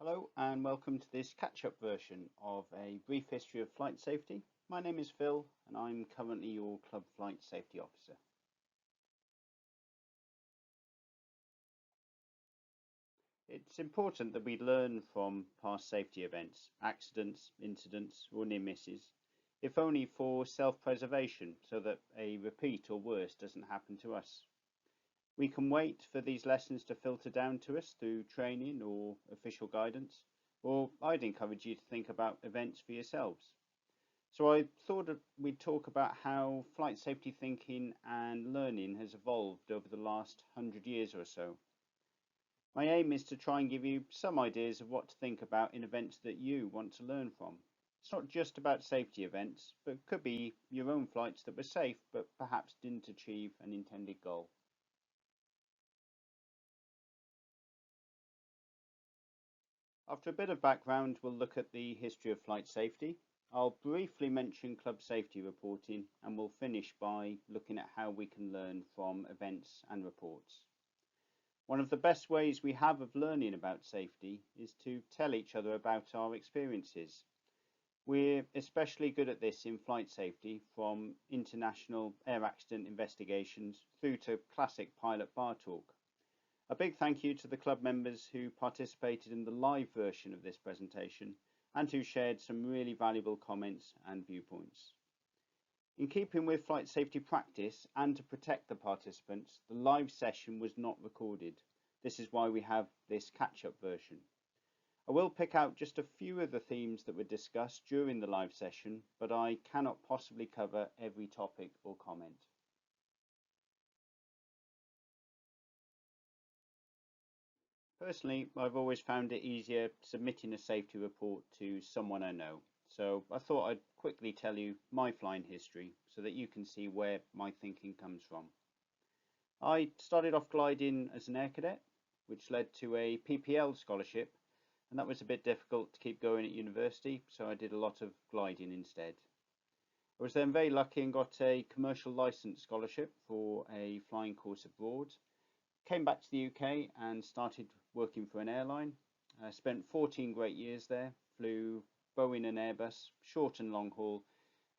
Hello and welcome to this catch-up version of a brief history of flight safety. My name is Phil and I'm currently your Club Flight Safety Officer. It's important that we learn from past safety events, accidents, incidents or near misses, if only for self-preservation so that a repeat or worse doesn't happen to us. We can wait for these lessons to filter down to us through training or official guidance, or I'd encourage you to think about events for yourselves. So I thought we'd talk about how flight safety thinking and learning has evolved over the last 100 years or so. My aim is to try and give you some ideas of what to think about in events that you want to learn from. It's not just about safety events, but it could be your own flights that were safe but perhaps didn't achieve an intended goal. After a bit of background, we'll look at the history of flight safety. I'll briefly mention club safety reporting and we'll finish by looking at how we can learn from events and reports. One of the best ways we have of learning about safety is to tell each other about our experiences. We're especially good at this in flight safety, from international air accident investigations through to classic pilot bar talk. A big thank you to the club members who participated in the live version of this presentation and who shared some really valuable comments and viewpoints. In keeping with flight safety practice and to protect the participants, the live session was not recorded. This is why we have this catch-up version. I will pick out just a few of the themes that were discussed during the live session, but I cannot possibly cover every topic or comment. Personally, I've always found it easier submitting a safety report to someone I know, so I thought I'd quickly tell you my flying history so that you can see where my thinking comes from. I started off gliding as an air cadet, which led to a PPL scholarship, and that was a bit difficult to keep going at university, so I did a lot of gliding instead. I was then very lucky and got a commercial license scholarship for a flying course abroad. Came back to the UK and started working for an airline. I spent 14 great years there, flew Boeing and Airbus, short and long haul,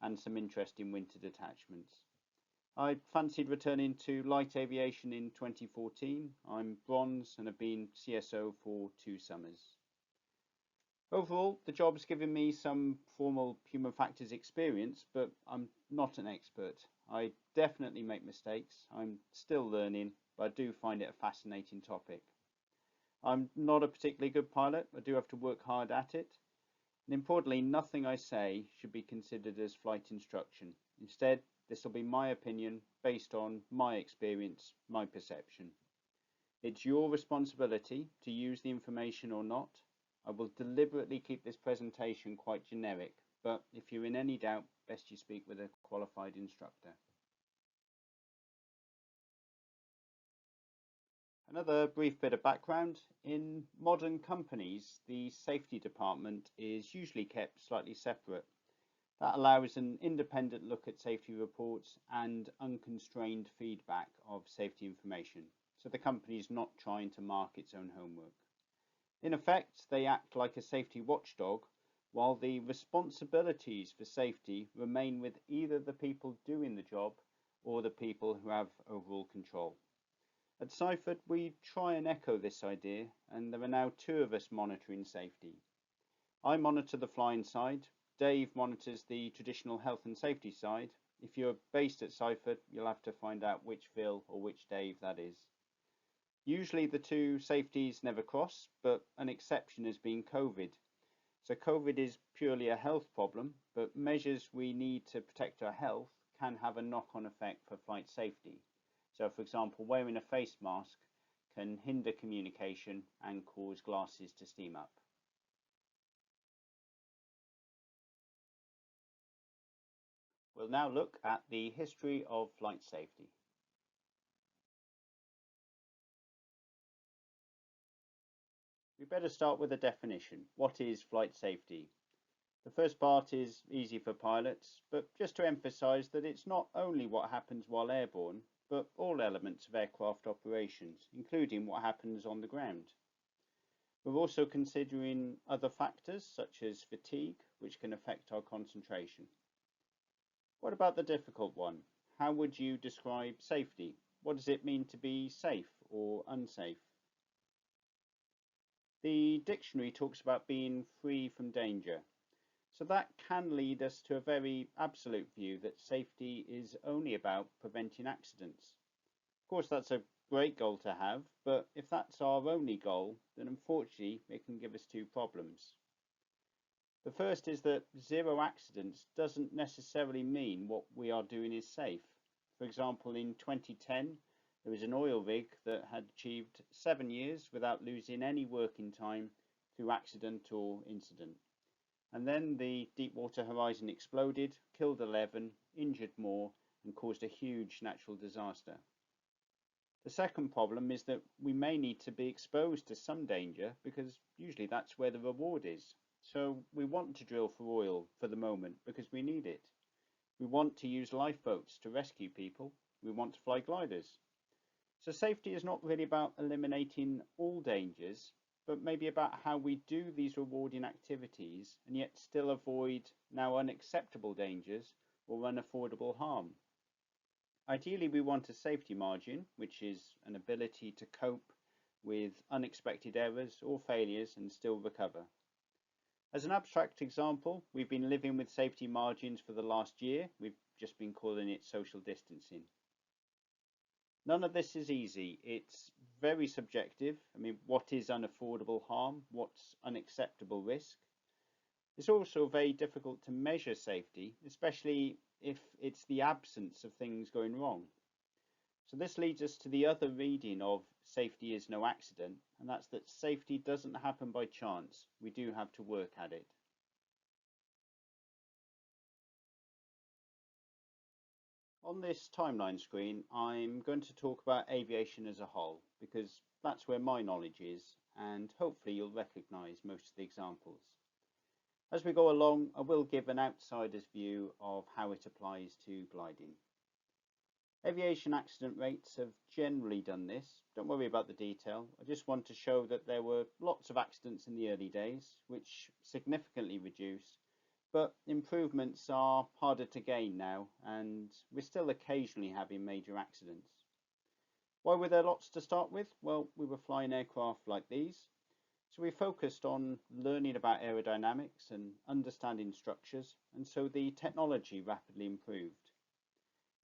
and some interesting winter detachments. I fancied returning to light aviation in 2014. I'm bronze and have been CSO for 2 summers. Overall, the job has given me some formal human factors experience, but I'm not an expert. I definitely make mistakes. I'm still learning, but I do find it a fascinating topic. I'm not a particularly good pilot. I do have to work hard at it. And importantly, nothing I say should be considered as flight instruction. Instead, this will be my opinion based on my experience, my perception. It's your responsibility to use the information or not. I will deliberately keep this presentation quite generic, but if you're in any doubt, best you speak with a qualified instructor. Another brief bit of background. In modern companies, the safety department is usually kept slightly separate. That allows an independent look at safety reports and unconstrained feedback of safety information, so the company is not trying to mark its own homework. In effect, they act like a safety watchdog, while the responsibilities for safety remain with either the people doing the job or the people who have overall control. At Seifert, we try and echo this idea, and there are now 2 of us monitoring safety. I monitor the flying side, Dave monitors the traditional health and safety side. If you're based at Seifert, you'll have to find out which Phil or which Dave that is. Usually the 2 safeties never cross, but an exception has been COVID. So COVID is purely a health problem, but measures we need to protect our health can have a knock-on effect for flight safety. So for example, wearing a face mask can hinder communication and cause glasses to steam up. We'll now look at the history of flight safety. We better start with a definition. What is flight safety? The first part is easy for pilots, but just to emphasise that it's not only what happens while airborne, but all elements of aircraft operations, including what happens on the ground. We're also considering other factors such as fatigue, which can affect our concentration. What about the difficult one? How would you describe safety? What does it mean to be safe or unsafe? The dictionary talks about being free from danger. So that can lead us to a very absolute view that safety is only about preventing accidents. Of course, that's a great goal to have, but if that's our only goal, then unfortunately it can give us two problems. The first is that zero accidents doesn't necessarily mean what we are doing is safe. For example, in 2010, there was an oil rig that had achieved 7 years without losing any working time through accident or incident. And then the Deepwater Horizon exploded, killed 11, injured more, and caused a huge natural disaster. The second problem is that we may need to be exposed to some danger because usually that's where the reward is. So we want to drill for oil for the moment because we need it. We want to use lifeboats to rescue people. We want to fly gliders. So safety is not really about eliminating all dangers, but maybe about how we do these rewarding activities and yet still avoid now unacceptable dangers or unaffordable harm. Ideally, we want a safety margin, which is an ability to cope with unexpected errors or failures and still recover. As an abstract example, we've been living with safety margins for the last year. We've just been calling it social distancing. None of this is easy. It's very subjective. I mean, what is unaffordable harm? What's unacceptable risk? It's also very difficult to measure safety, especially if it's the absence of things going wrong. So this leads us to the other reading of safety is no accident, and that's that safety doesn't happen by chance. We do have to work at it. On this timeline screen, I'm going to talk about aviation as a whole, because that's where my knowledge is, and hopefully you'll recognise most of the examples. As we go along, I will give an outsider's view of how it applies to gliding. Aviation accident rates have generally done this. Don't worry about the detail. I just want to show that there were lots of accidents in the early days, which significantly reduced, but improvements are harder to gain now, and we're still occasionally having major accidents. Why were there lots to start with? Well, we were flying aircraft like these. So we focused on learning about aerodynamics and understanding structures, and so the technology rapidly improved.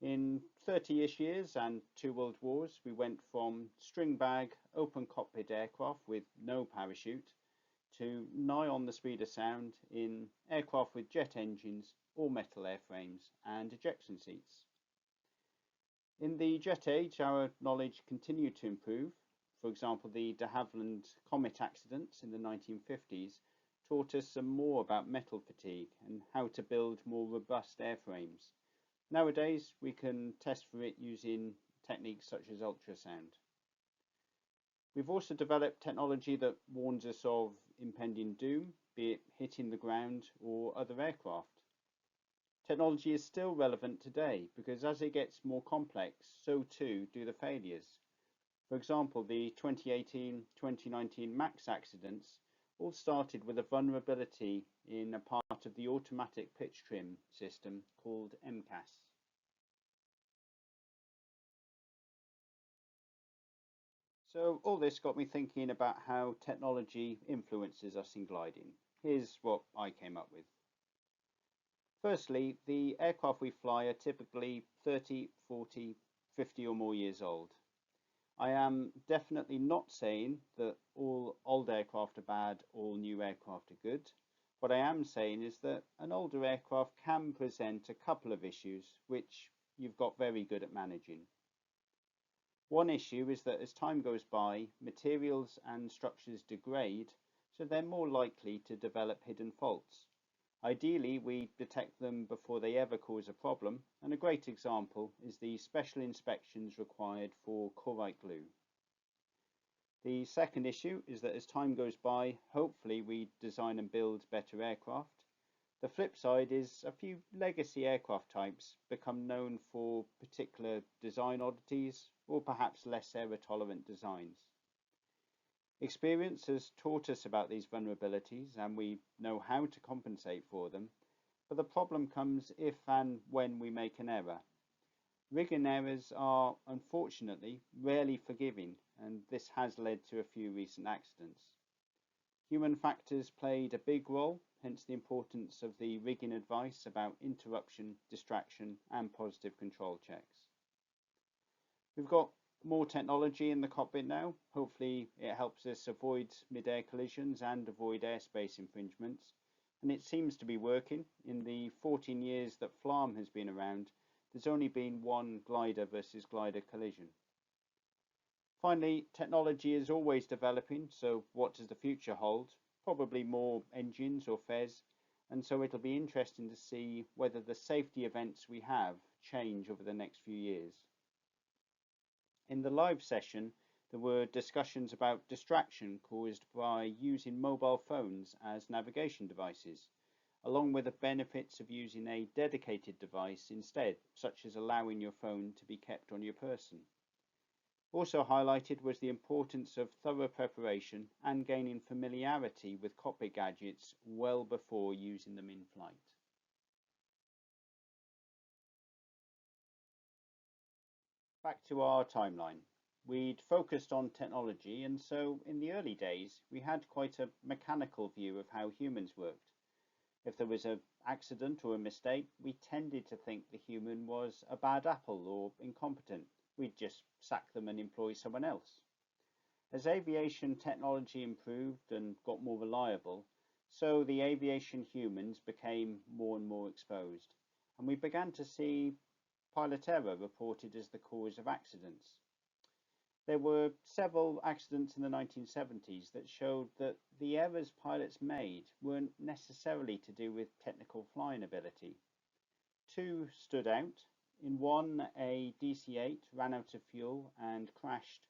In 30-ish years and 2 world wars, we went from string bag, open cockpit aircraft with no parachute to nigh on the speed of sound in aircraft with jet engines, all metal airframes and ejection seats. In the jet age, our knowledge continued to improve. For example, the de Havilland Comet accidents in the 1950s taught us some more about metal fatigue and how to build more robust airframes. Nowadays, we can test for it using techniques such as ultrasound. We've also developed technology that warns us of impending doom, be it hitting the ground or other aircraft. Technology is still relevant today because as it gets more complex, so too do the failures. For example, the 2018-2019 MAX accidents all started with a vulnerability in a part of the automatic pitch trim system called MCAS. So all this got me thinking about how technology influences us in gliding. Here's what I came up with. Firstly, the aircraft we fly are typically 30, 40, 50 or more years old. I am definitely not saying that all old aircraft are bad, all new aircraft are good. What I am saying is that an older aircraft can present a couple of issues which you've got very good at managing. One issue is that as time goes by, materials and structures degrade, so they're more likely to develop hidden faults. Ideally, we detect them before they ever cause a problem, and a great example is the special inspections required for chlorite glue. The second issue is that as time goes by, hopefully we design and build better aircraft. The flip side is a few legacy aircraft types become known for particular design oddities or perhaps less error tolerant designs. Experience has taught us about these vulnerabilities and we know how to compensate for them, but the problem comes if and when we make an error. Rigging errors are unfortunately rarely forgiving, and this has led to a few recent accidents. Human factors played a big role, hence the importance of the rigging advice about interruption, distraction, and positive control checks. We've got more technology in the cockpit now. Hopefully it helps us avoid mid-air collisions and avoid airspace infringements. And it seems to be working. In the 14 years that FLARM has been around, there's only been one glider versus glider collision. Finally, technology is always developing, so what does the future hold? Probably more engines or FES, and so it'll be interesting to see whether the safety events we have change over the next few years. In the live session, there were discussions about distraction caused by using mobile phones as navigation devices, along with the benefits of using a dedicated device instead, such as allowing your phone to be kept on your person. Also highlighted was the importance of thorough preparation and gaining familiarity with cockpit gadgets well before using them in flight. Back to our timeline. We'd focused on technology, and so in the early days we had quite a mechanical view of how humans worked. If there was an accident or a mistake, we tended to think the human was a bad apple or incompetent. We'd just sack them and employ someone else. As aviation technology improved and got more reliable, so the aviation humans became more and more exposed, and we began to see pilot error reported as the cause of accidents. There were several accidents in the 1970s that showed that the errors pilots made weren't necessarily to do with technical flying ability. Two stood out. In one, a DC-8 ran out of fuel and crashed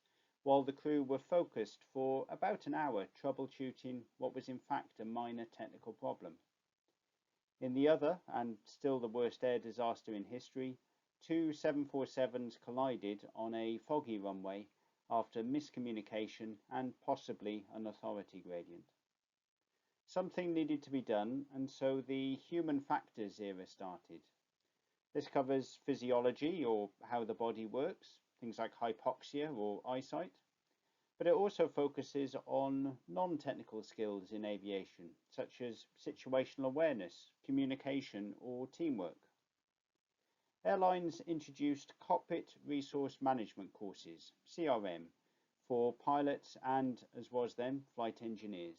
while the crew were focused for about an hour troubleshooting what was in fact a minor technical problem. In the other, and still the worst air disaster in history, two 747s collided on a foggy runway after miscommunication and possibly an authority gradient. Something needed to be done, and so the human factors era started. This covers physiology, or how the body works, things like hypoxia or eyesight, but it also focuses on non-technical skills in aviation, such as situational awareness, communication, or teamwork. Airlines introduced Cockpit Resource Management courses, CRM, for pilots and, as was then, flight engineers.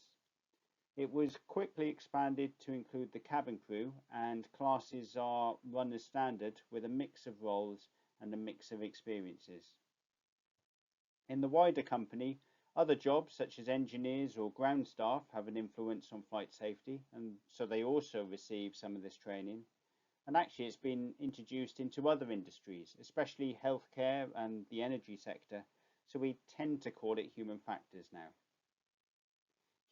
It was quickly expanded to include the cabin crew, and classes are run as standard with a mix of roles and a mix of experiences. In the wider company, other jobs such as engineers or ground staff have an influence on flight safety, and so they also receive some of this training. And actually it's been introduced into other industries, especially healthcare and the energy sector, so we tend to call it human factors now.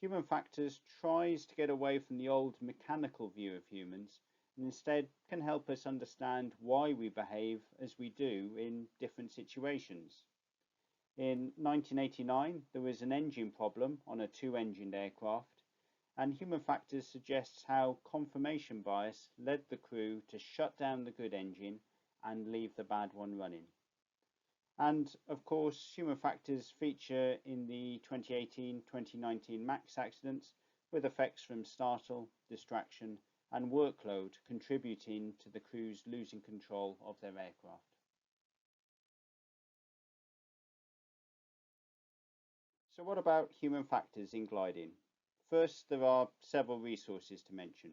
Human factors tries to get away from the old mechanical view of humans and instead can help us understand why we behave as we do in different situations. In 1989, there was an engine problem on a two-engined aircraft, and human factors suggests how confirmation bias led the crew to shut down the good engine and leave the bad one running. And of course, human factors feature in the 2018-2019 MAX accidents, with effects from startle, distraction, and workload contributing to the crews losing control of their aircraft. So what about human factors in gliding? First, there are several resources to mention.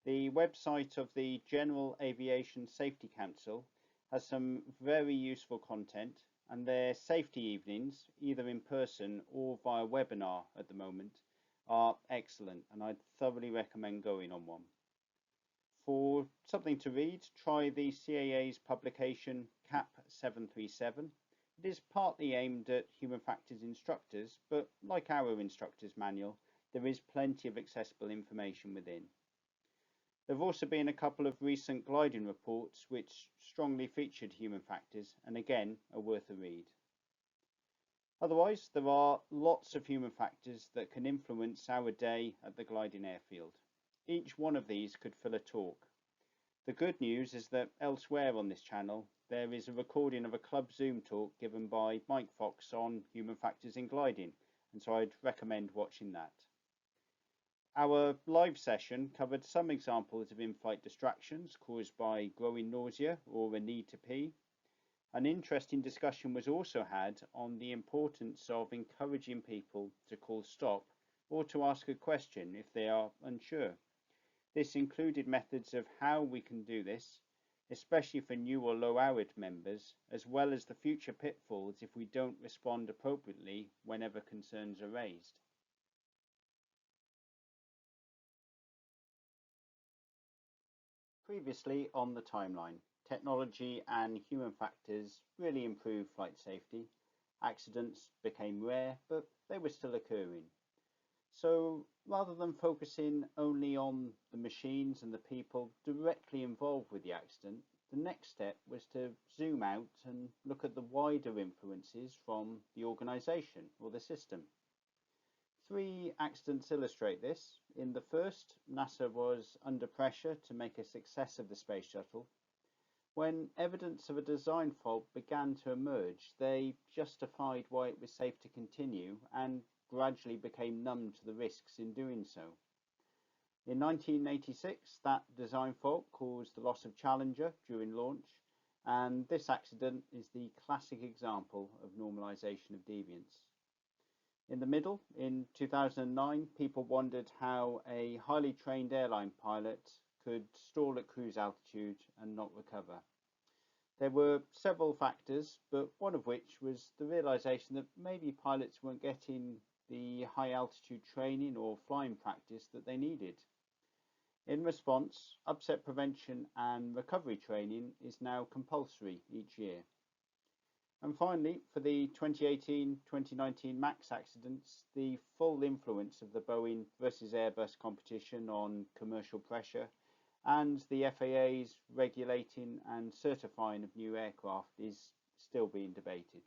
The website of the General Aviation Safety Council has some very useful content, and their safety evenings, either in person or via webinar at the moment, are excellent, and I'd thoroughly recommend going on one. For something to read, try the CAA's publication CAP 737. It is partly aimed at human factors instructors, but like our instructor's manual, there is plenty of accessible information within. There have also been a couple of recent gliding reports which strongly featured human factors and again are worth a read. Otherwise, there are lots of human factors that can influence our day at the gliding airfield. Each one of these could fill a talk. The good news is that elsewhere on this channel, there is a recording of a Club Zoom talk given by Mike Fox on human factors in gliding, and so I'd recommend watching that. Our live session covered some examples of in-flight distractions caused by growing nausea or a need to pee. An interesting discussion was also had on the importance of encouraging people to call stop or to ask a question if they are unsure. This included methods of how we can do this, especially for new or low-hour members, as well as the future pitfalls if we don't respond appropriately whenever concerns are raised. Previously on the timeline, technology and human factors really improved flight safety. Accidents became rare, but they were still occurring. So rather than focusing only on the machines and the people directly involved with the accident, the next step was to zoom out and look at the wider influences from the organisation or the system. 3 accidents illustrate this. In the first, NASA was under pressure to make a success of the space shuttle. When evidence of a design fault began to emerge, they justified why it was safe to continue and gradually became numb to the risks in doing so. In 1986, that design fault caused the loss of Challenger during launch, and this accident is the classic example of normalization of deviance. In the middle, in 2009, people wondered how a highly trained airline pilot could stall at cruise altitude and not recover. There were several factors, but one of which was the realization that maybe pilots weren't getting the high altitude training or flying practice that they needed. In response, upset prevention and recovery training is now compulsory each year. And finally, for the 2018-2019 MAX accidents, the full influence of the Boeing versus Airbus competition on commercial pressure and the FAA's regulating and certifying of new aircraft is still being debated.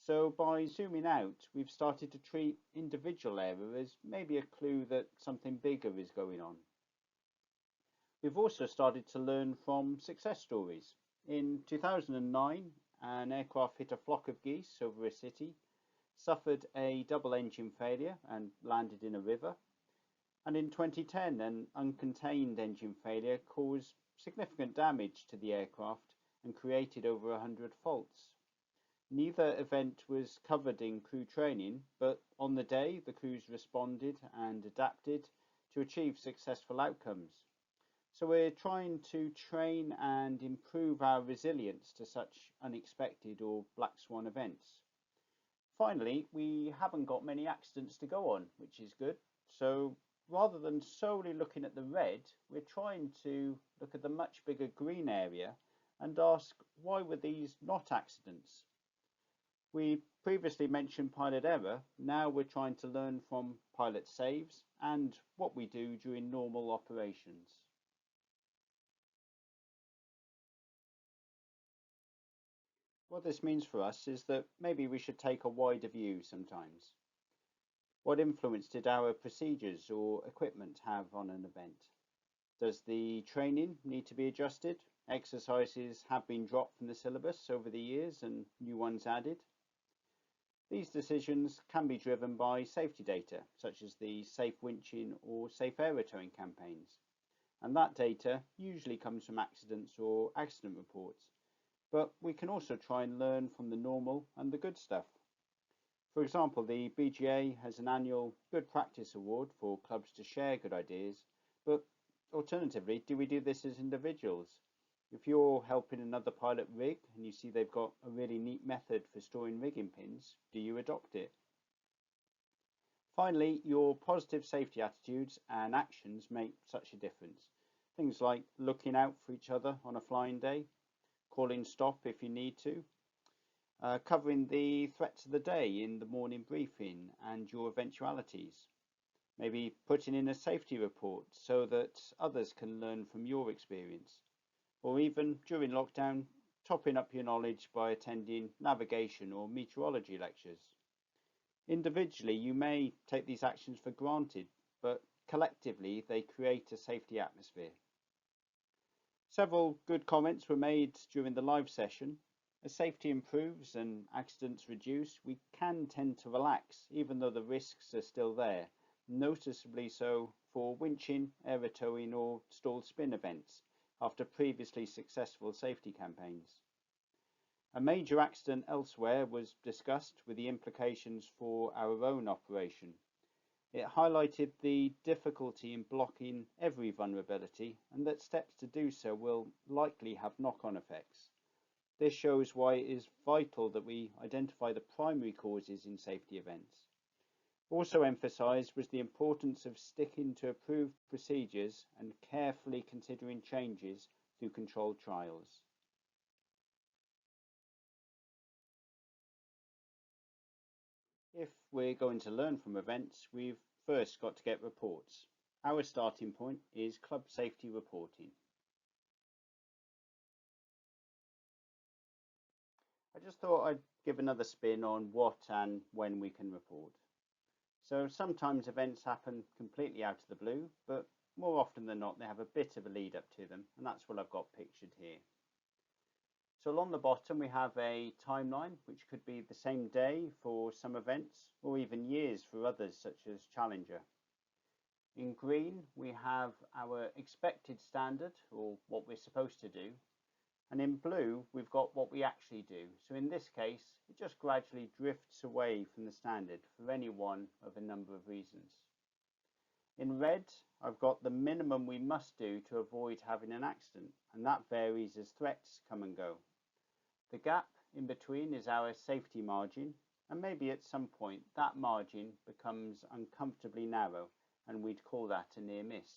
So by zooming out, we've started to treat individual error as maybe a clue that something bigger is going on. We've also started to learn from success stories. In 2009, an aircraft hit a flock of geese over a city, suffered a double engine failure and landed in a river. And in 2010, an uncontained engine failure caused significant damage to the aircraft and created over 100 faults. Neither event was covered in crew training, but on the day the crews responded and adapted to achieve successful outcomes. So we're trying to train and improve our resilience to such unexpected or black swan events. Finally, we haven't got many accidents to go on, which is good. So rather than solely looking at the red, we're trying to look at the much bigger green area and ask, why were these not accidents? We previously mentioned pilot error. Now we're trying to learn from pilot saves and what we do during normal operations. What this means for us is that maybe we should take a wider view sometimes. What influence did our procedures or equipment have on an event? Does the training need to be adjusted? Exercises have been dropped from the syllabus over the years and new ones added. These decisions can be driven by safety data, such as the safe winching or safe aero towing campaigns. And that data usually comes from accidents or accident reports. But we can also try and learn from the normal and the good stuff. For example, the BGA has an annual Good Practice Award for clubs to share good ideas, but alternatively, do we do this as individuals? If you're helping another pilot rig and you see they've got a really neat method for storing rigging pins, do you adopt it? Finally, your positive safety attitudes and actions make such a difference. Things like looking out for each other on a flying day, calling stop if you need to, covering the threats of the day in the morning briefing and your eventualities, maybe putting in a safety report so that others can learn from your experience, or even during lockdown, topping up your knowledge by attending navigation or meteorology lectures. Individually, you may take these actions for granted, but collectively they create a safety atmosphere. Several good comments were made during the live session. As safety improves and accidents reduce, we can tend to relax, even though the risks are still there, noticeably so for winching, aero towing or stall spin events after previously successful safety campaigns. A major accident elsewhere was discussed with the implications for our own operation. It highlighted the difficulty in blocking every vulnerability and that steps to do so will likely have knock-on effects. This shows why it is vital that we identify the primary causes in safety events. Also emphasised was the importance of sticking to approved procedures and carefully considering changes through controlled trials. If we're going to learn from events, we've first got to get reports. Our starting point is club safety reporting. I just thought I'd give another spin on what and when we can report. So sometimes events happen completely out of the blue, but more often than not they have a bit of a lead up to them, and that's what I've got pictured here. So along the bottom we have a timeline, which could be the same day for some events, or even years for others, such as Challenger. In green we have our expected standard, or what we're supposed to do, and in blue we've got what we actually do. So in this case it just gradually drifts away from the standard for any one of a number of reasons. In red I've got the minimum we must do to avoid having an accident, and that varies as threats come and go. The gap in between is our safety margin, and maybe at some point that margin becomes uncomfortably narrow and we'd call that a near miss.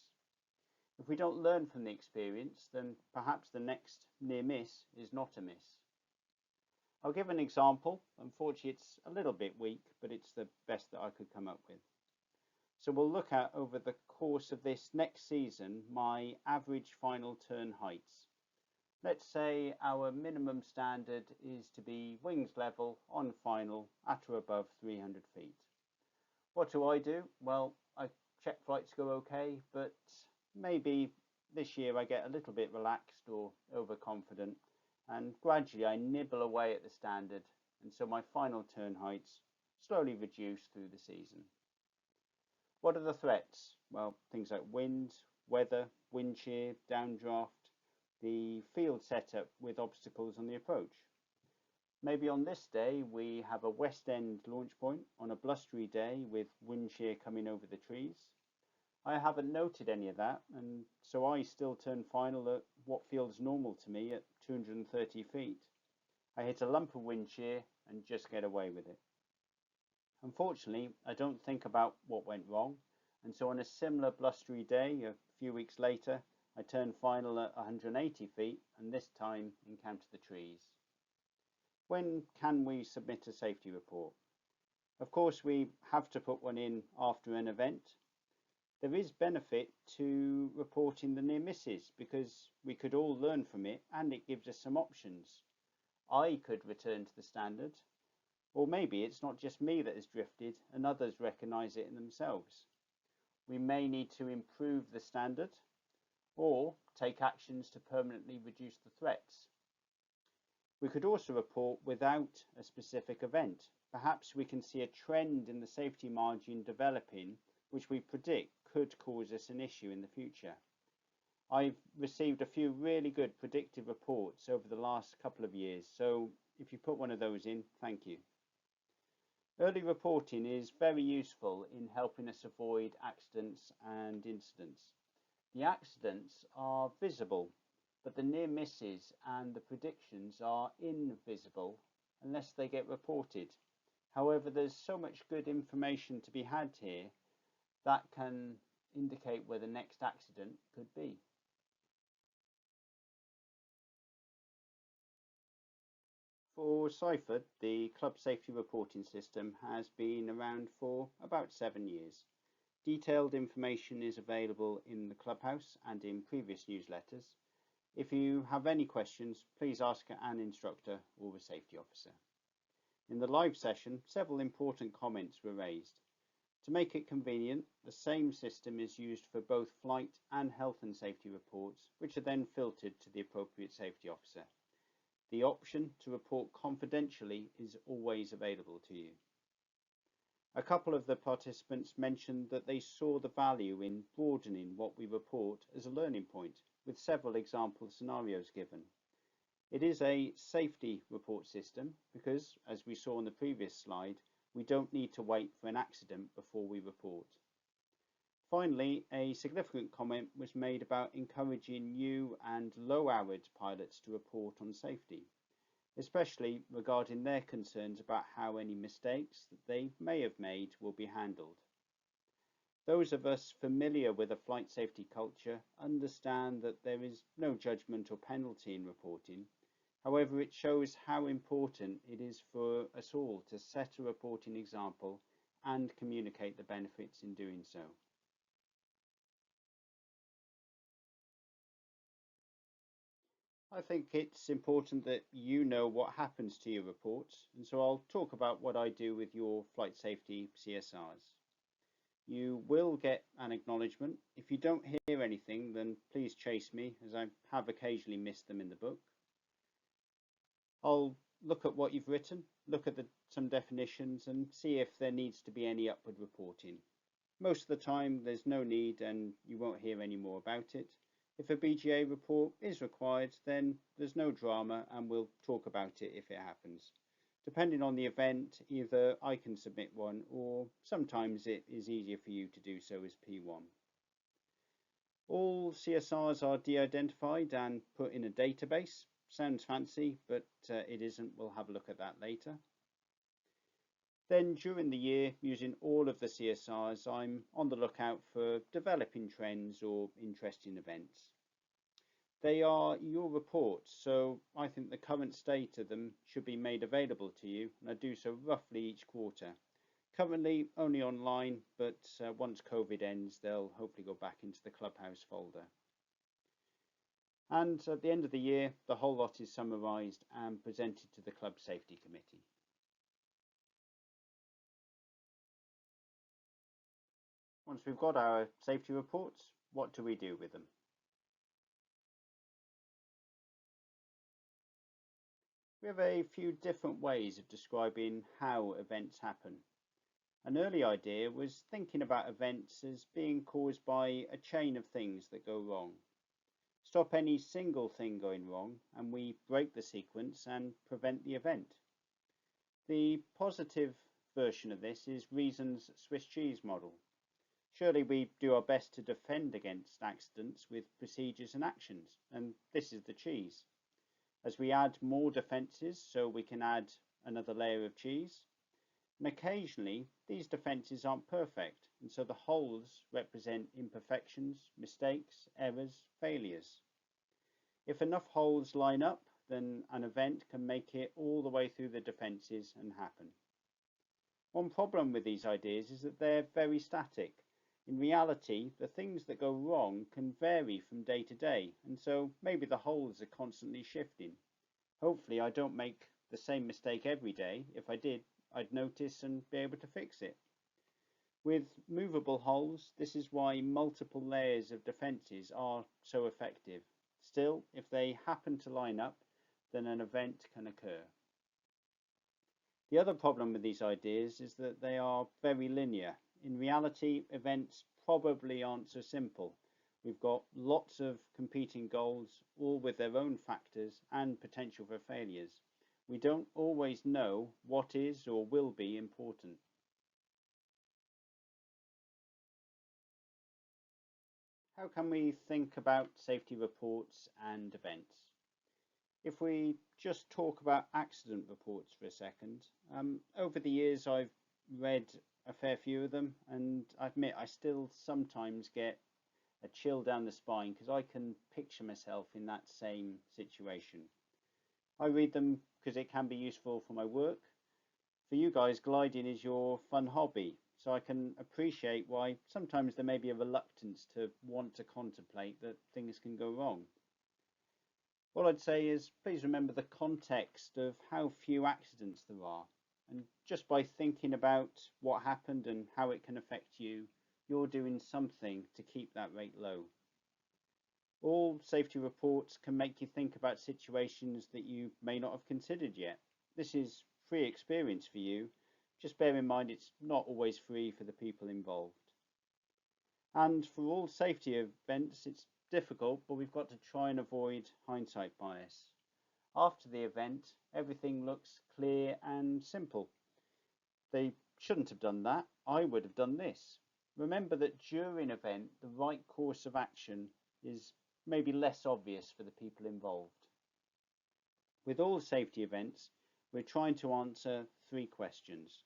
If we don't learn from the experience, then perhaps the next near miss is not a miss. I'll give an example. Unfortunately, it's a little bit weak, but it's the best that I could come up with. So we'll look at, over the course of this next season, my average final turn heights. Let's say our minimum standard is to be wings level on final at or above 300 feet. What do? Well, I check flights go okay, but maybe this year I get a little bit relaxed or overconfident, and gradually I nibble away at the standard, and so my final turn heights slowly reduce through the season. What are the threats? Well, things like wind, weather, wind shear, downdraft, the field setup with obstacles on the approach. Maybe on this day we have a west end launch point on a blustery day with wind shear coming over the trees. I haven't noted any of that, and so I still turn final at what feels normal to me at 230 feet. I hit a lump of wind shear and just get away with it. Unfortunately, I don't think about what went wrong, and so on a similar blustery day a few weeks later, I turned final at 180 feet and this time encountered the trees. When can we submit a safety report? Of course, we have to put one in after an event. There is benefit to reporting the near misses because we could all learn from it and it gives us some options. I could return to the standard, or maybe it's not just me that has drifted and others recognise it in themselves. We may need to improve the standard or take actions to permanently reduce the threats. We could also report without a specific event. Perhaps we can see a trend in the safety margin developing which we predict could cause us an issue in the future. I've received a few really good predictive reports over the last couple of years, so if you put one of those in, thank you. Early reporting is very useful in helping us avoid accidents and incidents. The accidents are visible, but the near misses and the predictions are invisible unless they get reported. However, there's so much good information to be had here that can indicate where the next accident could be. For Seifert, the club safety reporting system has been around for about 7 years. Detailed information is available in the clubhouse and in previous newsletters. If you have any questions, please ask an instructor or a safety officer. In the live session, several important comments were raised. To make it convenient, the same system is used for both flight and health and safety reports, which are then filtered to the appropriate safety officer. The option to report confidentially is always available to you. A couple of the participants mentioned that they saw the value in broadening what we report as a learning point, with several example scenarios given. It is a safety report system because, as we saw on the previous slide, we don't need to wait for an accident before we report. Finally, a significant comment was made about encouraging new and low-hours pilots to report on safety, especially regarding their concerns about how any mistakes that they may have made will be handled. Those of us familiar with a flight safety culture understand that there is no judgment or penalty in reporting. However, it shows how important it is for us all to set a reporting example and communicate the benefits in doing so. I think it's important that you know what happens to your reports, and so I'll talk about what I do with your flight safety CSRs. You will get an acknowledgement. If you don't hear anything, then please chase me, as I have occasionally missed them in the book. I'll look at what you've written, look at some definitions, and see if there needs to be any upward reporting. Most of the time there's no need and you won't hear any more about it. If a BGA report is required, then there's no drama and we'll talk about it if it happens. Depending on the event, either I can submit one or sometimes it is easier for you to do so as P1. All CSRs are de-identified and put in a database. Sounds fancy, but it isn't. We'll have a look at that later. Then during the year, using all of the CSRs, I'm on the lookout for developing trends or interesting events. They are your reports, so I think the current state of them should be made available to you, and I do so roughly each quarter. Currently only online, but once COVID ends, they'll hopefully go back into the Clubhouse folder. And at the end of the year, the whole lot is summarised and presented to the Club Safety Committee. Once we've got our safety reports, what do we do with them? We have a few different ways of describing how events happen. An early idea was thinking about events as being caused by a chain of things that go wrong. Stop any single thing going wrong and we break the sequence and prevent the event. The positive version of this is Reason's Swiss cheese model. Surely we do our best to defend against accidents with procedures and actions, and this is the cheese. As we add more defences, so we can add another layer of cheese, and occasionally these defences aren't perfect, and so the holes represent imperfections, mistakes, errors, failures. If enough holes line up, then an event can make it all the way through the defences and happen. One problem with these ideas is that they're very static. In reality, the things that go wrong can vary from day to day, and so maybe the holes are constantly shifting. Hopefully I don't make the same mistake every day. If I did, I'd notice and be able to fix it. With movable holes, this is why multiple layers of defences are so effective. Still, if they happen to line up, then an event can occur. The other problem with these ideas is that they are very linear. In reality, events probably aren't so simple. We've got lots of competing goals, all with their own factors and potential for failures. We don't always know what is or will be important. How can we think about safety reports and events? If we just talk about accident reports for a second, over the years I've read a fair few of them, and I admit I still sometimes get a chill down the spine because I can picture myself in that same situation. I read them because it can be useful for my work. For you guys, gliding is your fun hobby, so I can appreciate why sometimes there may be a reluctance to want to contemplate that things can go wrong. All I'd say is please remember the context of how few accidents there are. And just by thinking about what happened and how it can affect you, you're doing something to keep that rate low. All safety reports can make you think about situations that you may not have considered yet. This is free experience for you. Just bear in mind it's not always free for the people involved. And for all safety events, it's difficult, but we've got to try and avoid hindsight bias. After the event, everything looks clear and simple. They shouldn't have done that. I would have done this. Remember that during an event, the right course of action is maybe less obvious for the people involved. With all safety events, we're trying to answer 3 questions.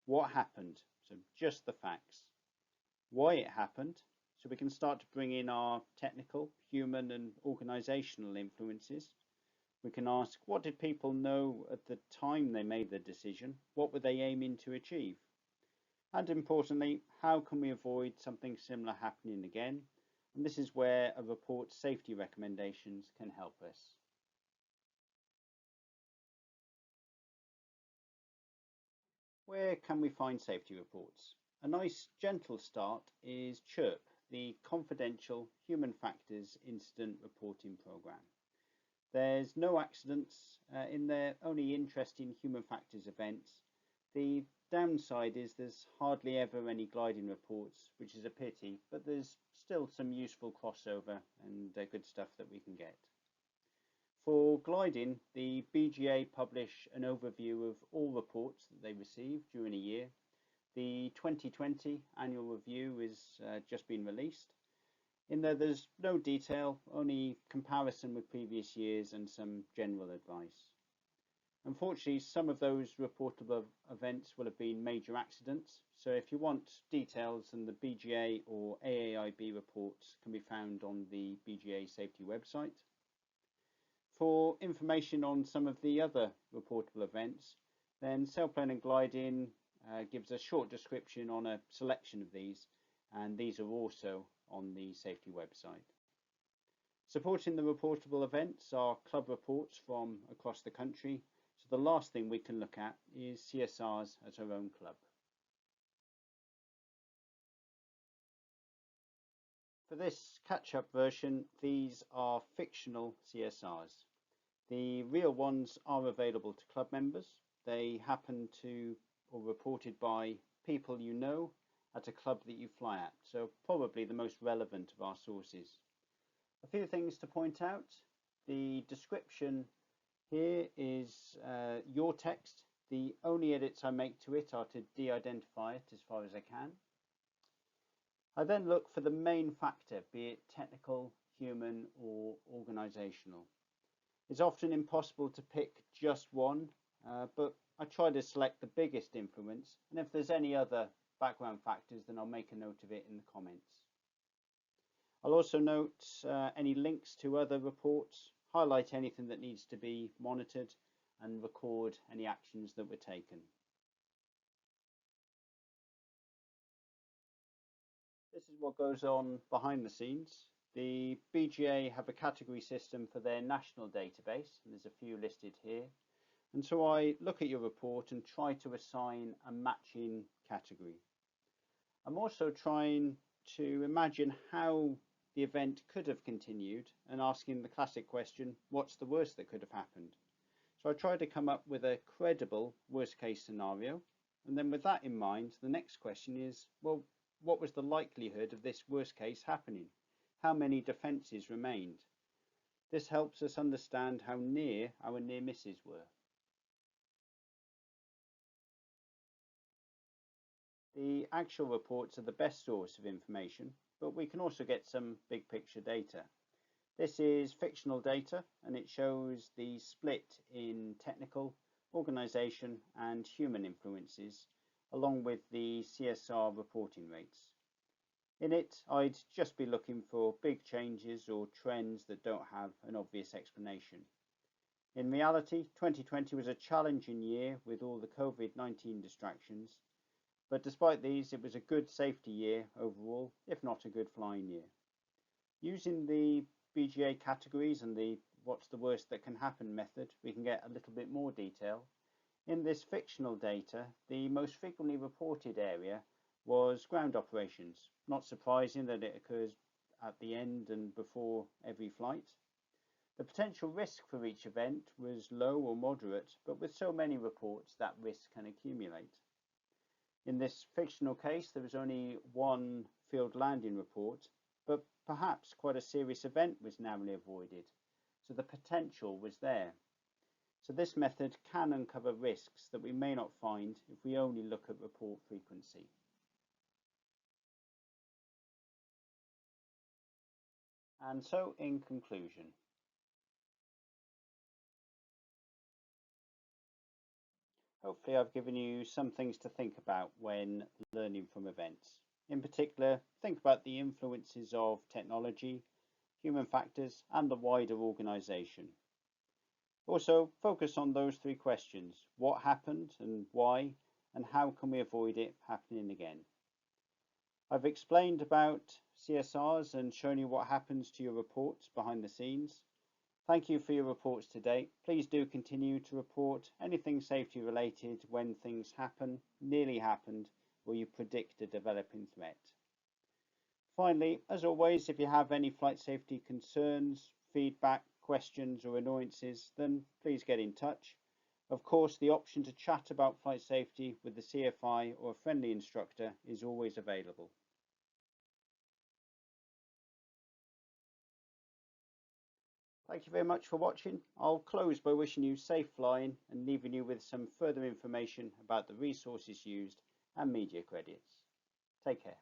What happened? So just the facts. Why it happened? So we can start to bring in our technical, human and organisational influences. We can ask, what did people know at the time they made the decision? What were they aiming to achieve? And importantly, how can we avoid something similar happening again? And this is where a report's safety recommendations can help us. Where can we find safety reports? A nice gentle start is CHIRP, the Confidential Human Factors Incident Reporting Programme. There's no accidents in there, only interesting human factors events. The downside is there's hardly ever any gliding reports, which is a pity, but there's still some useful crossover and good stuff that we can get. For gliding, the BGA publish an overview of all reports that they receive during a year. The 2020 annual review is just been released. In there, there's no detail, only comparison with previous years and some general advice. Unfortunately, some of those reportable events will have been major accidents, so if you want details, then the BGA or AAIB reports can be found on the BGA safety website. For information on some of the other reportable events, then sailplane and gliding gives a short description on a selection of these, and these are also on the safety website. Supporting the reportable events are club reports from across the country, so the last thing we can look at is CSRs at our own club. For this catch-up version, these are fictional CSRs. The real ones are available to club members. They happen to or reported by people you know at a club that you fly at, so probably the most relevant of our sources. A few things to point out. The description here is your text. The only edits I make to it are to de-identify it as far as I can. I then look for the main factor, be it technical, human or organisational. It's often impossible to pick just one, but I try to select the biggest influence, and if there's any other background factors, then I'll make a note of it in the comments. I'll also note any links to other reports, highlight anything that needs to be monitored, and record any actions that were taken. This is what goes on behind the scenes. The BGA have a category system for their national database, and there's a few listed here. And so I look at your report and try to assign a matching category. I'm also trying to imagine how the event could have continued and asking the classic question, what's the worst that could have happened? So I try to come up with a credible worst case scenario. And then with that in mind, the next question is, well, what was the likelihood of this worst case happening? How many defences remained? This helps us understand how near our near misses were. The actual reports are the best source of information, but we can also get some big picture data. This is fictional data, and it shows the split in technical, organisation and human influences, along with the CSR reporting rates. In it, I'd just be looking for big changes or trends that don't have an obvious explanation. In reality, 2020 was a challenging year with all the COVID-19 distractions, but despite these, it was a good safety year overall, if not a good flying year. Using the BGA categories and the what's the worst that can happen method, we can get a little bit more detail. In this fictional data, the most frequently reported area was ground operations. Not surprising that it occurs at the end and before every flight. The potential risk for each event was low or moderate, but with so many reports, that risk can accumulate. In this fictional case, there was only one field landing report, but perhaps quite a serious event was narrowly avoided, so the potential was there. So this method can uncover risks that we may not find if we only look at report frequency. And so, in conclusion, hopefully I've given you some things to think about when learning from events. In particular, think about the influences of technology, human factors, and the wider organisation. Also, focus on those three questions: what happened and why, and how can we avoid it happening again? I've explained about CSRs and shown you what happens to your reports behind the scenes. Thank you for your reports today. Please do continue to report anything safety related when things happen, nearly happened, or you predict a developing threat. Finally, as always, if you have any flight safety concerns, feedback, questions or annoyances, then please get in touch. Of course, the option to chat about flight safety with the CFI or a friendly instructor is always available. Thank you very much for watching. I'll close by wishing you safe flying and leaving you with some further information about the resources used and media credits. Take care.